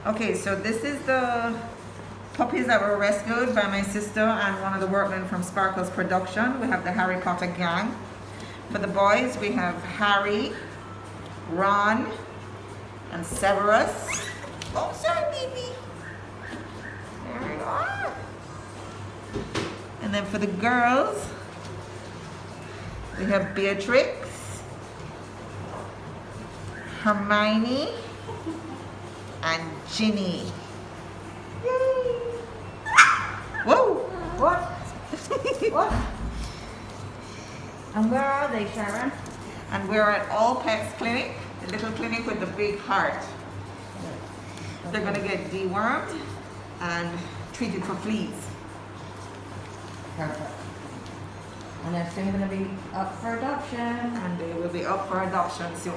Okay, so this is the puppies that were rescued by my sister and one of the workmen from Sparkles Production. We have the Harry Potter gang. For the boys, we have Harry, Ron, and Severus. Oh, sorry, baby. There you are. And then for the girls, we have Beatrix, Hermione, and Ginny. Yay! Whoa! What? What? And where are they, Sharon? And we're at All Pets Clinic, the little clinic with the big heart. They're gonna get dewormed and treated for fleas. Perfect. And they're soon going to be up for adoption. And they will be up for adoption soon.